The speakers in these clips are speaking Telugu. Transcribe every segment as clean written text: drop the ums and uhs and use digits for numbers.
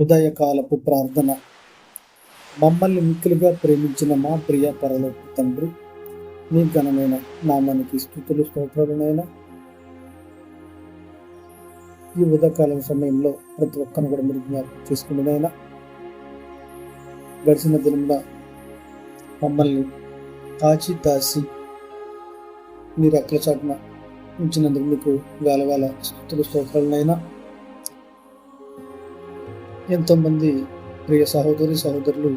ఉదయకాలపు ప్రార్థన. మమ్మల్ని మిక్కిలిగా ప్రేమించిన మా ప్రియ పరలోక తండ్రి, మీ ఘనమైన నామానికి స్తుతులు స్తోత్రాలనైనా. ఈ ఉదయకాలం సమయంలో ప్రతి ఒక్కరిని కూడా మీరు జ్ఞాపకం చేసుకునేనైనా. గడిచిన దినంలో మమ్మల్ని కాచి తాసి మీరు రెక్కల చాటున ఉంచినందుకు మీకు వేల స్తుతులు స్తోత్రాలనైనా. ఎంతోమంది ప్రియ సహోదరులు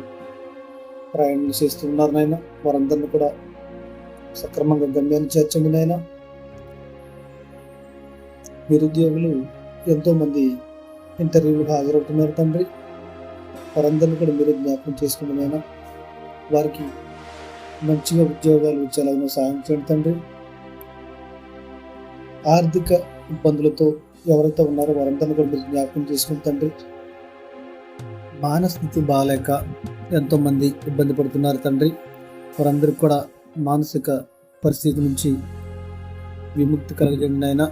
ప్రయాణం చేస్తూ ఉన్నారు నాయన. వారందరినీ కూడా సక్రమంగా గమ్యాన్ని చేర్చండి నాయన. నిరుద్యోగులు ఎంతోమంది ఇంటర్వ్యూలకు హాజరవుతున్నారు తండ్రి. వారందరినీ కూడా మీరు జ్ఞాపకం చేసుకుని నాయన. వారికి మంచిగా ఉద్యోగాలు ఇచ్చేలాగా సాయం చేయండి తండ్రి. ఆర్థిక ఇబ్బందులతో ఎవరైతే ఉన్నారో వారందరినీ కూడా మీరు జ్ఞాపకం చేసుకుని తండ్రి. మానస్థితి బాలేక ఎంతోమంది ఇబ్బంది పడుతున్నారు తండ్రి. వారందరికీ కూడా మానసిక పరిస్థితి నుంచి విముక్తి కలిగండి అయినా.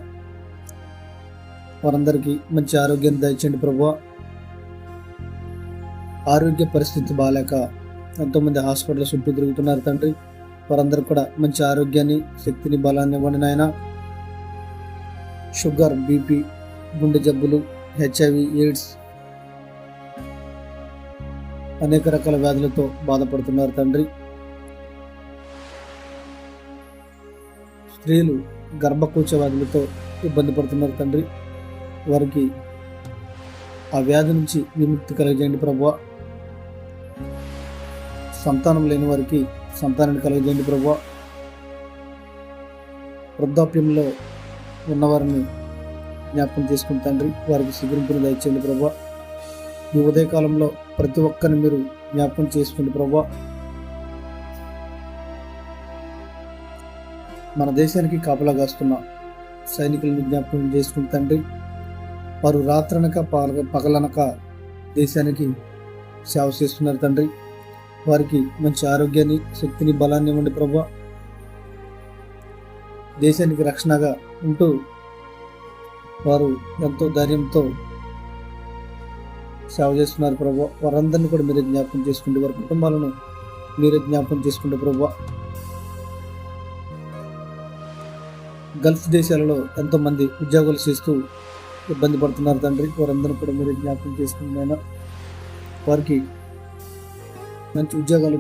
వారందరికీ మంచి ఆరోగ్యాన్ని దయచేయండి ప్రభువా. ఆరోగ్య పరిస్థితి బాలేక ఎంతోమంది హాస్పిటల్ చుట్టూ తిరుగుతున్నారు తండ్రి. వారందరికీ కూడా మంచి ఆరోగ్యాన్ని, శక్తిని, బలాన్ని ఇవ్వండి నాయన. షుగర్, బీపీ, గుండె జబ్బులు, HIV, ఎయిడ్స్ అనేక రకాల వ్యాధులతో బాధపడుతున్నారు తండ్రి. స్త్రీలు గర్భకోశ వ్యాధులతో ఇబ్బంది పడుతున్నారు తండ్రి. వారికి ఆ వ్యాధి నుంచి విముక్తి కలిగజేయండి ప్రభువా. సంతానం లేని వారికి సంతానాన్ని కలిగజేయండి ప్రభువా. వృద్ధాప్యంలో ఉన్నవారిని జ్ఞాపకం చేసుకుని తండ్రి, వారికి సిగురింపును దయచేయండి ప్రభువా. ఈ ఉదయకాలంలో ప్రతి ఒక్కరిని మీరు జ్ఞాపకం చేసుకోండి ప్రభువా. మన దేశానికి కాపలా కాస్తున్న సైనికులను జ్ఞాపకం చేసుకుని తండ్రి. వారు రాత్రనక పగలనక దేశానికి సేవ చేస్తున్నారు తండ్రి. వారికి మంచి ఆరోగ్యాన్ని, శక్తిని, బలాన్ని ఇవ్వండి ప్రభువా. దేశానికి రక్షణగా ఉంటూ వారు ఎంతో ధైర్యంతో సేవ చేస్తున్నారు ప్రభు. వారందరినీ కూడా మీరే జ్ఞాపకం చేసుకుంటే, వారి కుటుంబాలను మీరే జ్ఞాపకం చేసుకుంటే ప్రభు. గల్ఫ్ దేశాలలో ఎంతోమంది ఉద్యోగాలు చేస్తూ ఇబ్బంది పడుతున్నారు తండ్రి. వారందరినీ కూడా మీరే జ్ఞాపకం చేసుకుంటున్నాను. వారికి మంచి ఉద్యోగాలు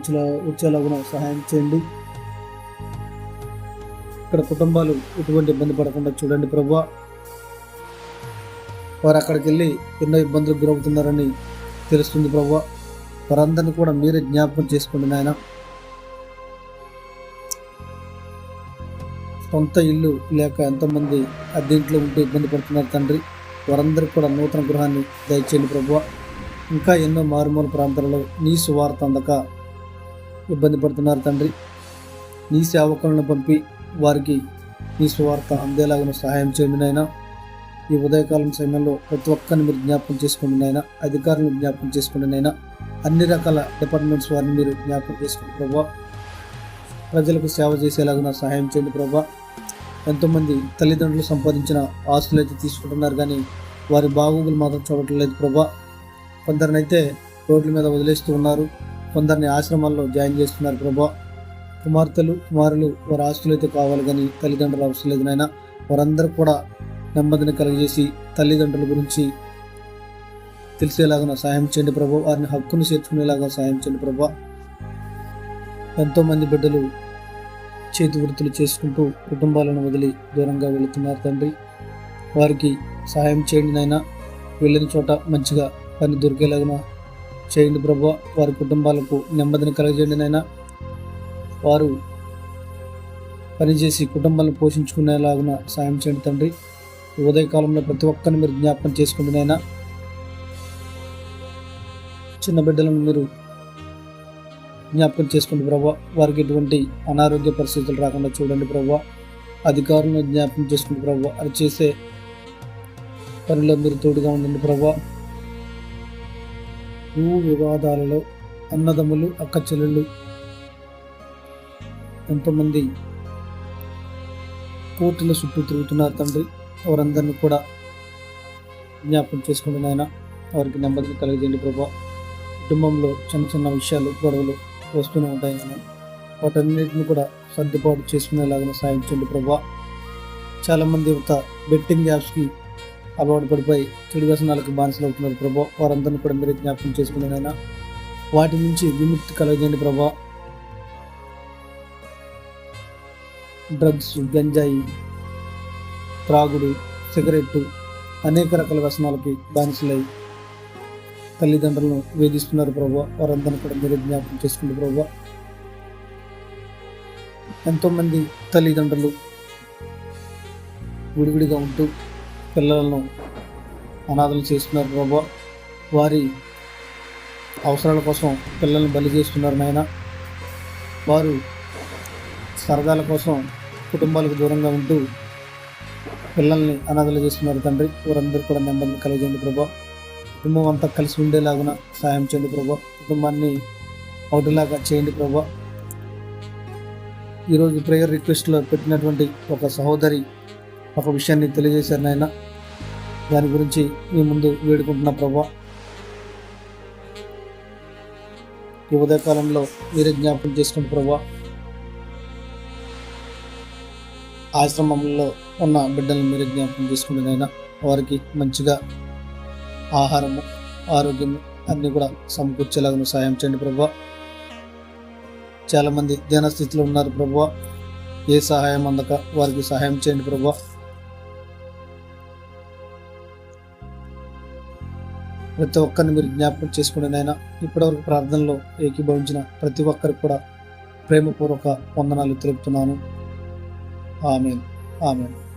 వచ్చేలాగా సహాయం చేయండి. ఇక్కడ కుటుంబాలు ఎటువంటి ఇబ్బంది పడకుండా చూడండి ప్రభు. వారు అక్కడికి వెళ్ళి ఎన్నో ఇబ్బందులకు గురవుతున్నారని తెలుస్తుంది ప్రభువా. వారందరినీ కూడా మీరే జ్ఞాపకం చేసుకోండి నాయన. సొంత ఇల్లు లేక ఎంతోమంది అద్దెంట్లో ఉంటూ ఇబ్బంది పడుతున్నారు తండ్రి. వారందరికీ కూడా నూతన గృహాన్ని దయచేయండి ప్రభువా. ఇంకా ఎన్నో మారుమూల ప్రాంతాలలో నీ సువార్త అందక ఇబ్బంది పడుతున్నారు తండ్రి. నీ సేవకులను పంపి వారికి నీ సువార్త అందేలాగా సహాయం చేయండి నాయన. ఈ ఉదయకాలం సమయంలో ప్రతి ఒక్కరిని మీరు జ్ఞాపకం చేసుకోండి నాయన. అధికారులను జ్ఞాపకం చేసుకోండి నాయన. అన్ని రకాల డిపార్ట్మెంట్స్ వారిని మీరు జ్ఞాపకం చేసుకోండి ప్రభా. ప్రజలకు సేవ చేసేలాగా సహాయం చేయండి ప్రభా. ఎంతోమంది తల్లిదండ్రులు సంపాదించిన ఆస్తులు అయితే తీసుకుంటున్నారు, కానీ వారి బాగోగులు మాత్రం చూడట్లేదు ప్రభా. కొందరినైతే రోడ్ల మీద వదిలేస్తూ ఉన్నారు, కొందరిని ఆశ్రమాల్లో జాయిన్ చేస్తున్నారు ప్రభా. కుమారులు వారి ఆస్తులు అయితే కావాలి, కానీ తల్లిదండ్రులు అవసరం లేదు నాయన. వారందరూ కూడా నెమ్మదిని కలిగజేసి తల్లిదండ్రుల గురించి తెలిసేలాగా సహాయం చేయండి ప్రభు. వారిని హక్కును చేర్చుకునేలాగా సహాయం చేయండి ప్రభు. ఎంతోమంది బిడ్డలు చేతి వృత్తులు చేసుకుంటూ కుటుంబాలను వదిలి దూరంగా వెళుతున్నారు తండ్రి. వారికి సహాయం చేయండి నాయన. వెళ్ళిన చోట మంచిగా పని దొరికేలాగా చేయండి ప్రభు. వారి కుటుంబాలకు నెమ్మదిని కలిగజేయండి నాయన. వారు పనిచేసి కుటుంబాలను పోషించుకునేలాగా సహాయం చేయండి తండ్రి. ఉదయకాలంలో ప్రతి ఒక్కరిని మీరు జ్ఞాపకం చేసుకుంటే నాయన. చిన్న బిడ్డలను మీరు జ్ఞాపకం చేసుకోండి ప్రభా. వారికి ఎటువంటి అనారోగ్య పరిస్థితులు రాకుండా చూడండి ప్రభా. అధికారులను జ్ఞాపకం చేసుకోండి ప్రభా. అది చేసే పనిలో మీరు తోడుగా ఉండండి ప్రభా. భూ వివాదాలలో అన్నదమ్ములు, అక్క చెల్లెళ్ళు ఎంతోమంది కోర్టుల చుట్టూ తిరుగుతున్నారు తండ్రి. వారందరినీ కూడా జ్ఞాపకం చేసుకోండి నాయన. వారికి నెమ్మదిని కలిగజేయండి ప్రభా. కుటుంబంలో చిన్న చిన్న విషయాలు గొడవలు వస్తూనే ఉంటాయి నేను వాటన్నిటిని కూడా సర్దుబాటు చేసుకునేలాగా సాయం చేయండి ప్రభా. చాలామంది యువత బెట్టింగ్ యాప్స్కి అలవాటు పడిపోయి చెడు వ్యసనాలకు బానిసలు అవుతున్నారు ప్రభా. వారందరినీ కూడా మీరు జ్ఞాపకం చేసుకునేనైనా వాటి నుంచి విముక్తి కలగజేయండి ప్రభా. డ్రగ్స్, గంజాయి, త్రాగుడు, సిగరెట్టు అనేక రకాల వ్యసనాలకి బానిసలై తల్లిదండ్రులను వేధిస్తున్నారు ప్రభా. వారందరినీ కూడా మీరు జ్ఞాపకం చేసుకోండి ప్రభా. ఎంతోమంది తల్లిదండ్రులు విడివిడిగా ఉంటూ పిల్లలను అనాథలు చేస్తున్నారు ప్రభా. వారి అవసరాల కోసం పిల్లల్ని బలి చేస్తున్నారు నాయన. వారు సరదాల కోసం కుటుంబాలకు దూరంగా ఉంటూ పిల్లల్ని అనాథలు చేస్తున్నారు తండ్రి. వారందరూ కూడా నెమ్మదిని కలిగేయండి ప్రభా. కుటుంబం అంతా కలిసి ఉండేలాగా సాయం చేయండి ప్రభా. కుటుంబాన్ని ఒకటిలాగా చేయండి ప్రభా. ఈరోజు ప్రేయర్ రిక్వెస్ట్లో పెట్టినటువంటి ఒక సహోదరి ఒక విషయాన్ని తెలియజేశారు నాయన. దాని గురించి మీ ముందు వేడుకుంటున్న ప్రభా. ఈ ఉదయకాలంలో మీరే జ్ఞాపకం చేసుకోండి ప్రభా. ఆశ్రమంలో ఉన్న బిడ్డలను మీరే జ్ఞాపకం చేసుకోండి నాయన. వారికి మంచిగా ఆహారము, ఆరోగ్యము అన్నీ కూడా సమకూర్చేలాగా సాయం చేయండి ప్రభా. చాలామంది ధ్యాన స్థితిలో ఉన్నారు ప్రభా. ఏ సహాయం అందక వారికి సహాయం చేయండి ప్రభా. ప్రతి ఒక్కరిని మీరు జ్ఞాపకం చేసుకోండి నాయన. ఇప్పటివరకు ప్రార్థనలో ఏకీభవించిన ప్రతి ఒక్కరికి కూడా ప్రేమపూర్వక వందనాలు తెలుపుతున్నాను. ఆమేన్. ఆమేన్.